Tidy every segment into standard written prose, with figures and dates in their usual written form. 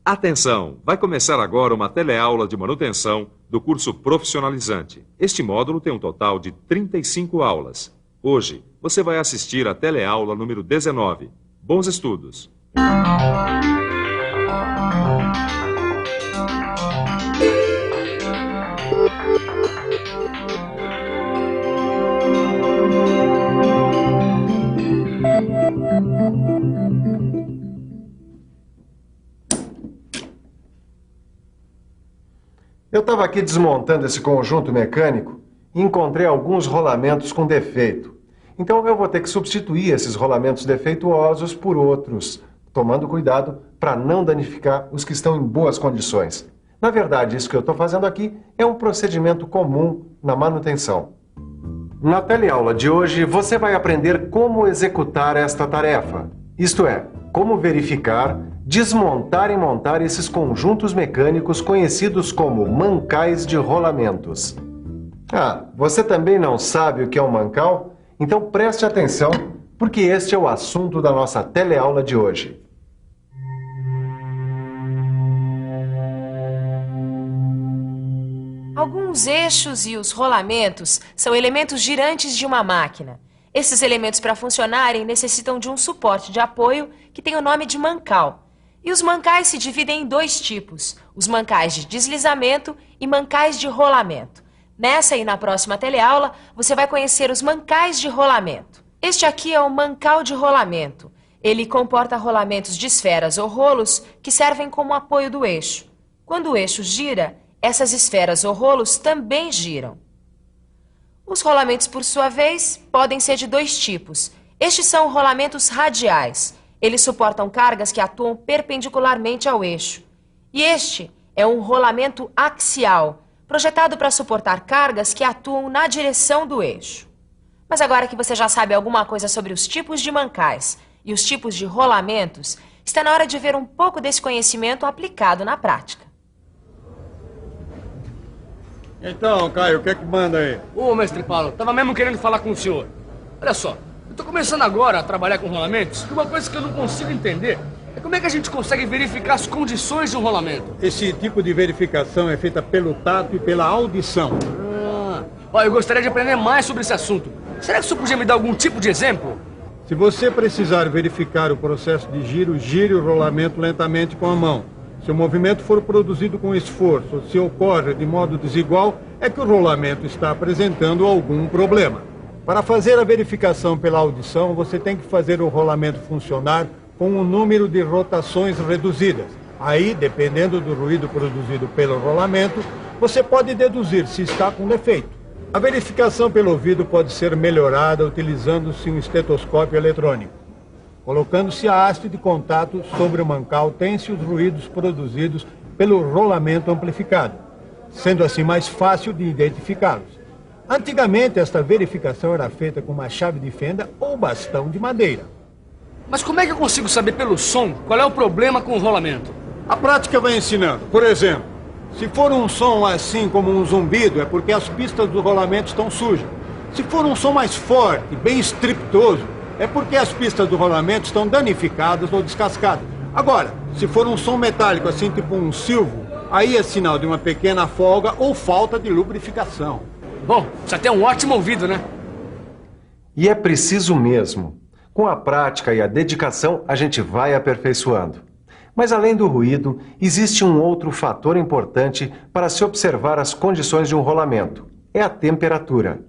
Atenção! Vai começar agora uma teleaula de manutenção do curso profissionalizante. Este módulo tem um total de 35 aulas. Hoje, você vai assistir a teleaula número 19. Bons estudos! Eu estava aqui desmontando esse conjunto mecânico e encontrei alguns rolamentos com defeito. Então eu vou ter que substituir esses rolamentos defeituosos por outros, tomando cuidado para não danificar os que estão em boas condições. Na verdade, isso que eu estou fazendo aqui é um procedimento comum na manutenção. Na teleaula de hoje, você vai aprender como executar esta tarefa. Isto é, como verificar, desmontar e montar esses conjuntos mecânicos conhecidos como mancais de rolamentos. Ah, você também não sabe o que é um mancal? Então preste atenção, porque este é o assunto da nossa teleaula de hoje. Alguns eixos e os rolamentos são elementos girantes de uma máquina. Esses elementos, para funcionarem, necessitam de um suporte de apoio que tem o nome de mancal. E os mancais se dividem em dois tipos, os mancais de deslizamento e mancais de rolamento. Nessa e na próxima teleaula, você vai conhecer os mancais de rolamento. Este aqui é o mancal de rolamento. Ele comporta rolamentos de esferas ou rolos que servem como apoio do eixo. Quando o eixo gira, essas esferas ou rolos também giram. Os rolamentos, por sua vez, podem ser de dois tipos. Estes são rolamentos radiais. Eles suportam cargas que atuam perpendicularmente ao eixo. E este é um rolamento axial, projetado para suportar cargas que atuam na direção do eixo. Mas agora que você já sabe alguma coisa sobre os tipos de mancais e os tipos de rolamentos, está na hora de ver um pouco desse conhecimento aplicado na prática. Então, Caio, o que é que manda aí? Ô, mestre Paulo, tava mesmo querendo falar com o senhor. Olha só, eu tô começando agora a trabalhar com rolamentos, e uma coisa que eu não consigo entender é como é que a gente consegue verificar as condições de um rolamento. Esse tipo de verificação é feita pelo tato e pela audição. Ó, eu gostaria de aprender mais sobre esse assunto. Será que o senhor podia me dar algum tipo de exemplo? Se você precisar verificar o processo de giro, gire o rolamento lentamente com a mão. Se o movimento for produzido com esforço, se ocorre de modo desigual, é que o rolamento está apresentando algum problema. Para fazer a verificação pela audição, você tem que fazer o rolamento funcionar com um número de rotações reduzidas. Aí, dependendo do ruído produzido pelo rolamento, você pode deduzir se está com defeito. A verificação pelo ouvido pode ser melhorada utilizando-se um estetoscópio eletrônico. Colocando-se a haste de contato sobre o mancal, tem-se os ruídos produzidos pelo rolamento amplificado, sendo assim mais fácil de identificá-los. Antigamente, esta verificação era feita com uma chave de fenda ou bastão de madeira. Mas como é que eu consigo saber pelo som qual é o problema com o rolamento? A prática vai ensinando. Por exemplo, se for um som assim como um zumbido, é porque as pistas do rolamento estão sujas. Se for um som mais forte, bem estrepitoso, é porque as pistas do rolamento estão danificadas ou descascadas. Agora, se for um som metálico, assim tipo um silvo, aí é sinal de uma pequena folga ou falta de lubrificação. Bom, você tem um ótimo ouvido, né? E é preciso mesmo. Com a prática e a dedicação, a gente vai aperfeiçoando. Mas além do ruído, existe um outro fator importante para se observar as condições de um rolamento. É a temperatura.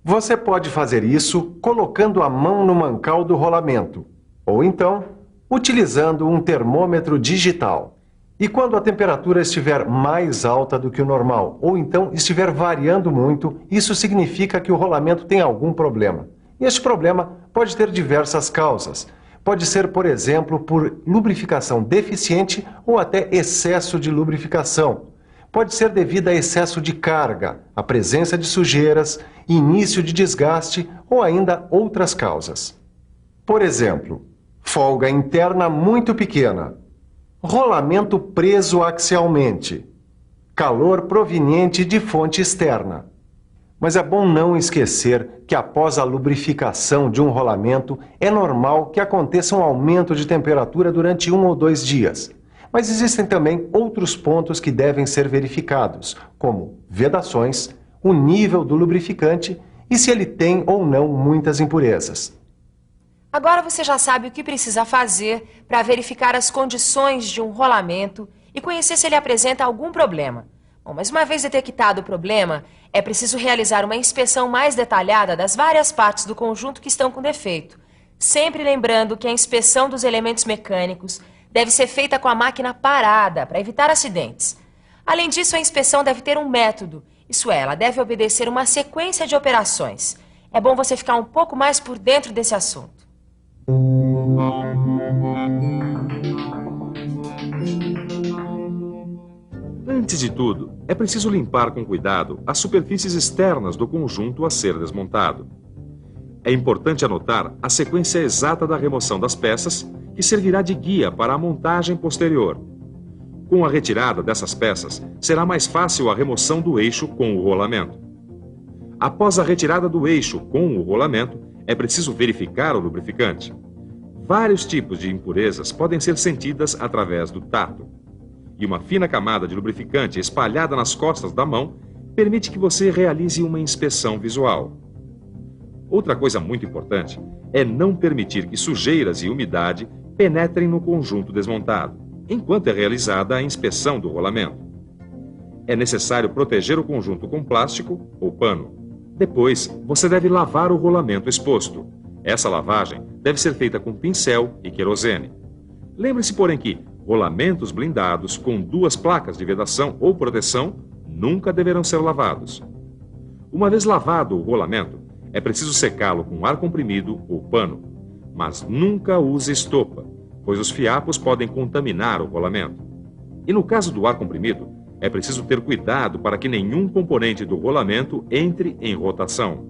Você pode fazer isso colocando a mão no mancal do rolamento, ou então utilizando um termômetro digital. E quando a temperatura estiver mais alta do que o normal, ou então estiver variando muito, isso significa que o rolamento tem algum problema. E este problema pode ter diversas causas. Pode ser, por exemplo, por lubrificação deficiente ou até excesso de lubrificação. Pode ser devido a excesso de carga, a presença de sujeiras, início de desgaste ou ainda outras causas. Por exemplo, folga interna muito pequena, rolamento preso axialmente, calor proveniente de fonte externa. Mas é bom não esquecer que após a lubrificação de um rolamento, é normal que aconteça um aumento de temperatura durante 1 ou 2 dias. Mas existem também outros pontos que devem ser verificados, como vedações, o nível do lubrificante e se ele tem ou não muitas impurezas. Agora você já sabe o que precisa fazer para verificar as condições de um rolamento e conhecer se ele apresenta algum problema. Bom, mas uma vez detectado o problema, é preciso realizar uma inspeção mais detalhada das várias partes do conjunto que estão com defeito, sempre lembrando que a inspeção dos elementos mecânicos deve ser feita com a máquina parada para evitar acidentes. Além disso, a inspeção deve ter um método, isso é, ela deve obedecer uma sequência de operações. É bom você ficar um pouco mais por dentro desse assunto. Antes de tudo, é preciso limpar com cuidado as superfícies externas do conjunto a ser desmontado. É importante anotar a sequência exata da remoção das peças, que servirá de guia para a montagem posterior. Com a retirada dessas peças, será mais fácil a remoção do eixo com o rolamento. Após a retirada do eixo com o rolamento, é preciso verificar o lubrificante. Vários tipos de impurezas podem ser sentidas através do tato. E uma fina camada de lubrificante espalhada nas costas da mão permite que você realize uma inspeção visual. Outra coisa muito importante é não permitir que sujeiras e umidade penetrem no conjunto desmontado, enquanto é realizada a inspeção do rolamento. É necessário proteger o conjunto com plástico ou pano. Depois, você deve lavar o rolamento exposto. Essa lavagem deve ser feita com pincel e querosene. Lembre-se, porém, que rolamentos blindados com 2 placas de vedação ou proteção nunca deverão ser lavados. Uma vez lavado o rolamento, é preciso secá-lo com ar comprimido ou pano, mas nunca use estopa, pois os fiapos podem contaminar o rolamento. E no caso do ar comprimido, é preciso ter cuidado para que nenhum componente do rolamento entre em rotação.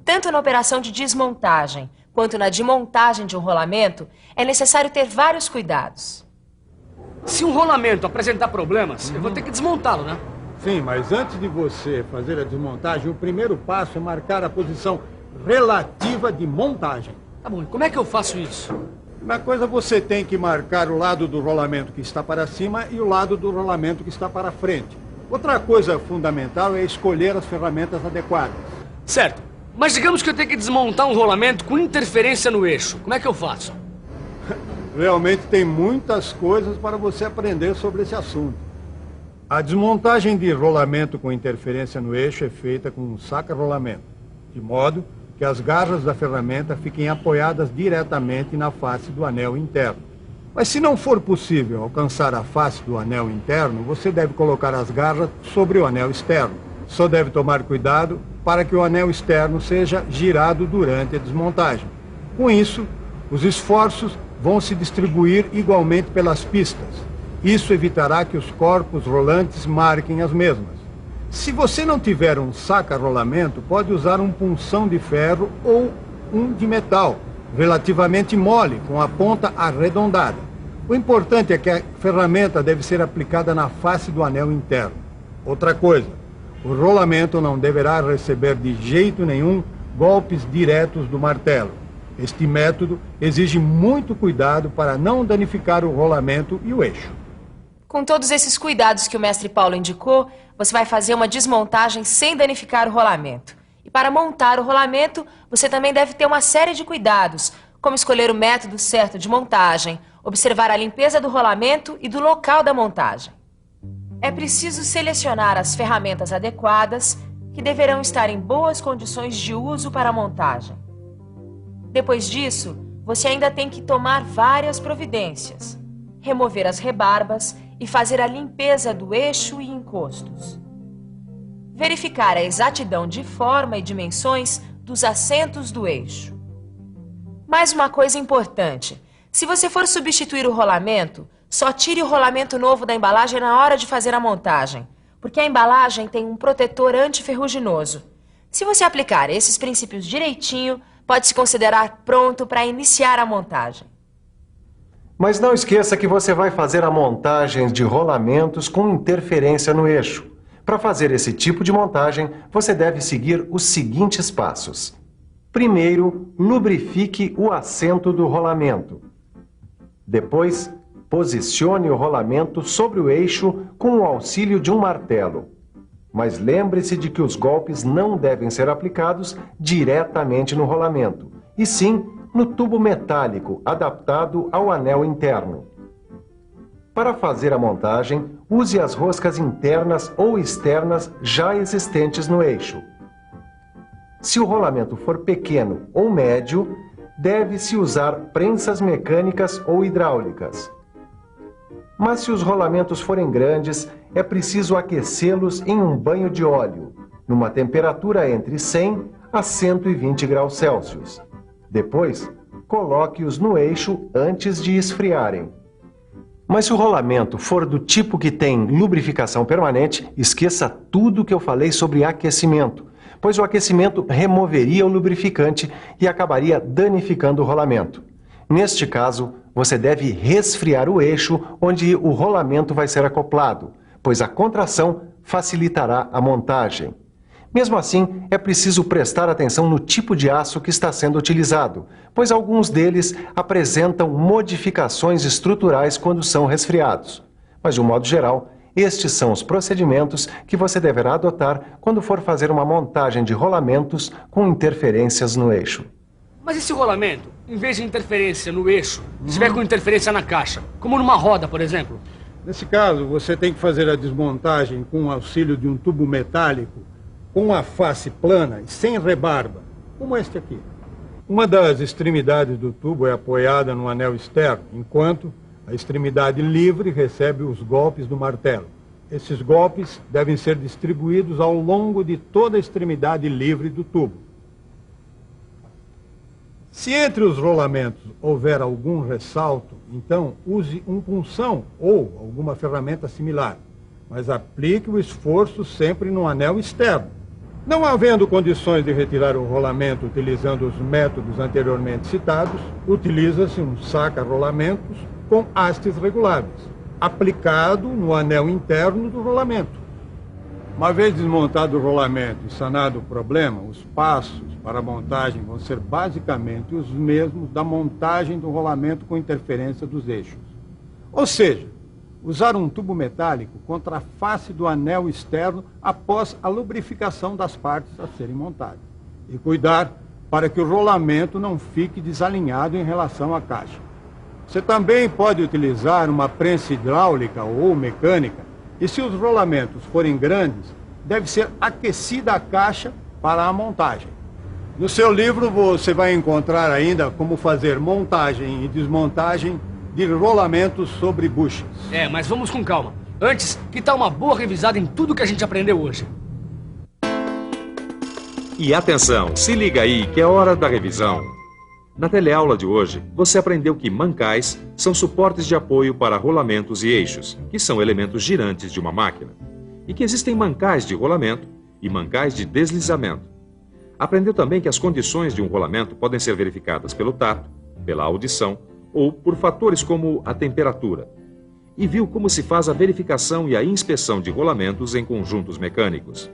Tanto na operação de desmontagem quanto na de montagem de um rolamento, é necessário ter vários cuidados. Se um rolamento apresentar problemas, eu vou ter que desmontá-lo, né? Sim, mas antes de você fazer a desmontagem, o primeiro passo é marcar a posição relativa de montagem. Tá bom, e como é que eu faço isso? Uma coisa, você tem que marcar o lado do rolamento que está para cima e o lado do rolamento que está para frente. Outra coisa fundamental é escolher as ferramentas adequadas. Certo, mas digamos que eu tenho que desmontar um rolamento com interferência no eixo. Como é que eu faço? Realmente tem muitas coisas para você aprender sobre esse assunto. A desmontagem de rolamento com interferência no eixo é feita com um saca-rolamento, de modo que as garras da ferramenta fiquem apoiadas diretamente na face do anel interno. Mas se não for possível alcançar a face do anel interno, você deve colocar as garras sobre o anel externo. Só deve tomar cuidado para que o anel externo seja girado durante a desmontagem. Com isso, os esforços vão se distribuir igualmente pelas pistas. Isso evitará que os corpos rolantes marquem as mesmas. Se você não tiver um saca-rolamento, pode usar um punção de ferro ou um de metal, relativamente mole, com a ponta arredondada. O importante é que a ferramenta deve ser aplicada na face do anel interno. Outra coisa, o rolamento não deverá receber de jeito nenhum golpes diretos do martelo. Este método exige muito cuidado para não danificar o rolamento e o eixo. Com todos esses cuidados que o mestre Paulo indicou, você vai fazer uma desmontagem sem danificar o rolamento. E para montar o rolamento, você também deve ter uma série de cuidados, como escolher o método certo de montagem, observar a limpeza do rolamento e do local da montagem. É preciso selecionar as ferramentas adequadas, que deverão estar em boas condições de uso para a montagem. Depois disso, você ainda tem que tomar várias providências. Remover as rebarbas e fazer a limpeza do eixo e encostos. Verificar a exatidão de forma e dimensões dos assentos do eixo. Mais uma coisa importante. Se você for substituir o rolamento, só tire o rolamento novo da embalagem na hora de fazer a montagem, porque a embalagem tem um protetor antiferruginoso. Se você aplicar esses princípios direitinho, pode se considerar pronto para iniciar a montagem. Mas não esqueça que você vai fazer a montagem de rolamentos com interferência no eixo. Para fazer esse tipo de montagem, você deve seguir os seguintes passos. Primeiro, lubrifique o assento do rolamento. Depois, Posicione o rolamento sobre o eixo com o auxílio de um martelo. Mas lembre-se de que os golpes não devem ser aplicados diretamente no rolamento, e sim no tubo metálico adaptado ao anel interno. Para fazer a montagem, use as roscas internas ou externas já existentes no eixo. Se o rolamento for pequeno ou médio, deve-se usar prensas mecânicas ou hidráulicas. Mas se os rolamentos forem grandes, é preciso aquecê-los em um banho de óleo, numa temperatura entre 100 a 120 graus Celsius. Depois, coloque-os no eixo antes de esfriarem. Mas se o rolamento for do tipo que tem lubrificação permanente, esqueça tudo que eu falei sobre aquecimento, pois o aquecimento removeria o lubrificante e acabaria danificando o rolamento. Neste caso, você deve resfriar o eixo onde o rolamento vai ser acoplado, pois a contração facilitará a montagem. Mesmo assim, é preciso prestar atenção no tipo de aço que está sendo utilizado, pois alguns deles apresentam modificações estruturais quando são resfriados. Mas, de um modo geral, estes são os procedimentos que você deverá adotar quando for fazer uma montagem de rolamentos com interferências no eixo. Mas e se o rolamento, em vez de interferência no eixo, estiver com interferência na caixa, como numa roda, por exemplo? Nesse caso, você tem que fazer a desmontagem com o auxílio de um tubo metálico com a face plana e sem rebarba, como este aqui. Uma das extremidades do tubo é apoiada no anel externo, enquanto a extremidade livre recebe os golpes do martelo. Esses golpes devem ser distribuídos ao longo de toda a extremidade livre do tubo. Se entre os rolamentos houver algum ressalto, então use um punção ou alguma ferramenta similar, mas aplique o esforço sempre no anel externo. Não havendo condições de retirar o rolamento utilizando os métodos anteriormente citados, utiliza-se um saca-rolamentos com hastes reguláveis, aplicado no anel interno do rolamento. Uma vez desmontado o rolamento e sanado o problema, os passos para a montagem vão ser basicamente os mesmos da montagem do rolamento com interferência dos eixos. Ou seja, usar um tubo metálico contra a face do anel externo após a lubrificação das partes a serem montadas. E cuidar para que o rolamento não fique desalinhado em relação à caixa. Você também pode utilizar uma prensa hidráulica ou mecânica, e se os rolamentos forem grandes, deve ser aquecida a caixa para a montagem. No seu livro você vai encontrar ainda como fazer montagem e desmontagem de rolamentos sobre buchas. Mas vamos com calma. Antes, que tal uma boa revisada em tudo que a gente aprendeu hoje? E atenção, se liga aí que é hora da revisão. Na teleaula de hoje, você aprendeu que mancais são suportes de apoio para rolamentos e eixos, que são elementos girantes de uma máquina, e que existem mancais de rolamento e mancais de deslizamento. Aprendeu também que as condições de um rolamento podem ser verificadas pelo tato, pela audição ou por fatores como a temperatura. E viu como se faz a verificação e a inspeção de rolamentos em conjuntos mecânicos.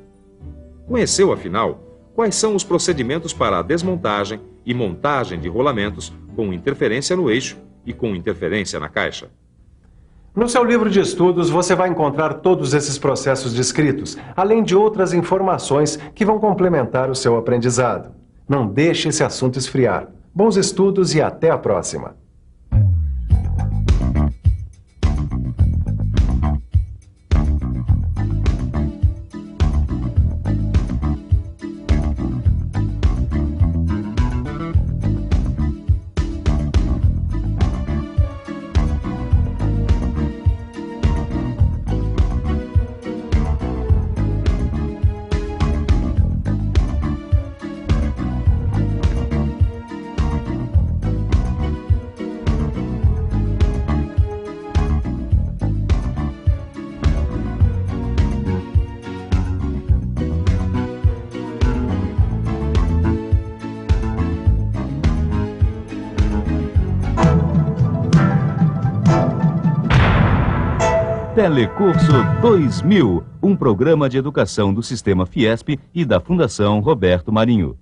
Conheceu, afinal, quais são os procedimentos para a desmontagem e montagem de rolamentos com interferência no eixo e com interferência na caixa. No seu livro de estudos, você vai encontrar todos esses processos descritos, além de outras informações que vão complementar o seu aprendizado. Não deixe esse assunto esfriar. Bons estudos e até a próxima! Telecurso 2000, um programa de educação do Sistema Fiesp e da Fundação Roberto Marinho.